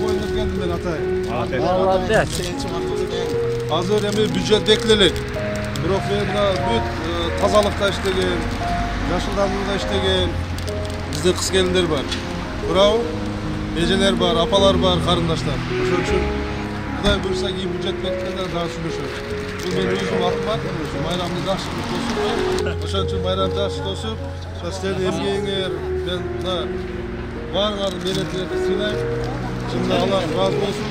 Koyunuz geldim ben Atay. Allah der. Hazır emin büdjet beklelik. Brokverda büt tazalıkta işlegen, yaşıldanlıkta işlegen bizde kız gelinler var. Bravo. Eceler var, apalar var, karındaşlar. Şöyle için Kuday buyursa ki büdjet bekleyenler daha sürüşür. Bu benim özüm adım var. Bayramda жақсылық olsun. Oşan için bayram жақсылық olsun. Sizlerin emgeğiner, ben da varın meretlerinizi sinayım. Şimdi Allah razı olsun.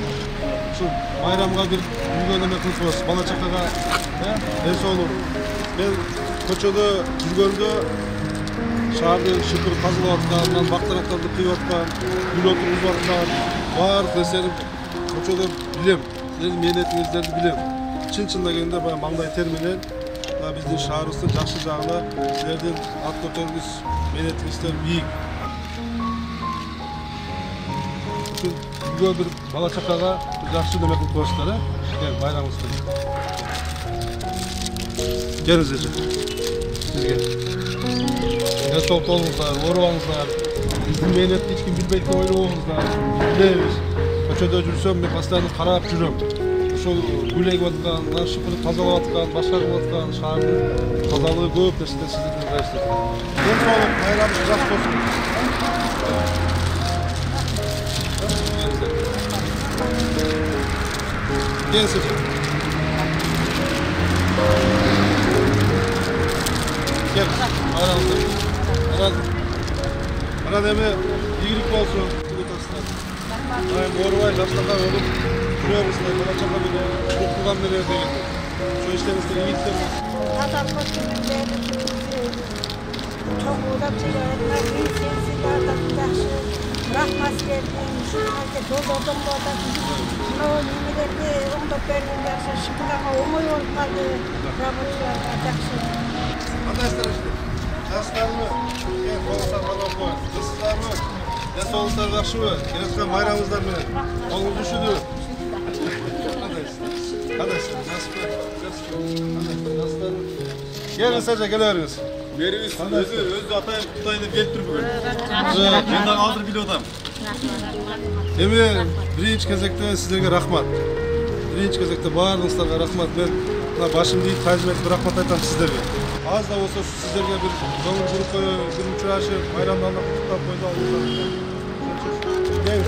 Şu bayramga bir yürgöneme kılıç olsun. Bala çakaga neyse olur. Ben koçoda yürgöndө şaharda şıkır kazılıp atkan, baktaraklardı kıyıp atkan, gül oturup atkan, var deserim koçoda bilem. Sizlerin menetinizlerdi bilem. Çın-çınla gelende bayağı mаңдай terminen біздің шаарыбыздын жакшы жагына силердин ат көтөрүңүз, менетиңиздер бийик. Үйгө бир бала чакага жакшы неме кылып коесуздар, байрамыңызды. Келиңиз эже. Сизге. Эсоп болуңуздар, оорубаңыздар. Биздин менетти эч ким билбейт деп ойлобоңуздар. Билебиз. Көчөдө жүрсөм мен постоянно карап жүрөм. Ошол гүл эгип аткан, шыпырып тазалап аткан, башка кылып аткан шаардын тазалыгы көп нерседен сиздердин кайсыздар. Ден соолук, байрамыңыз жакшы болсун. Келиңиз. Кел, байрамыңызды. Анан эми ийгилик болсун. Оорубай, жаштарга болуп жүрөбүздөр, бала чака менен, окуган менен деген. Ошо иштериңизде ийгиликтер болсун. Тазалык үчүн чоң уйлап жүрөбүздөр, сенсийлерден жакшы рахмат силердин, ушуңарга жолдордон болот. Мына немелерди оңдоп бердиң жакшы, шыкырага оңой болуп калды. Рабочыларга жакшы. Кандайсыздар иште? Жакшысыздарбы? Колуңуздар калапбы? Кызсыздарбы? Ден соолуктар жакшыбы? Келаткан байрамыңыздар менен. Колуңуз ушуду. Кандайсыздар? Насыпбы? Насыптарбы? Келиңиз эже, келе бериңиз. Берибиз өзү атайын Кутайны келип тур бүгүн. Мен дагы азыр билип атам. Эми биринчи кезекте сиздерге рахмат. Биринчи кезекте баарыңыздарга рахмат. Мен башымды ийип тажым этип рахмат айтам сиздерге. Аз да болсо сиздерге бир көңүл буруп коюп, бир учурашып, байрамдан куттуктап койду алдыңыздар. Gel.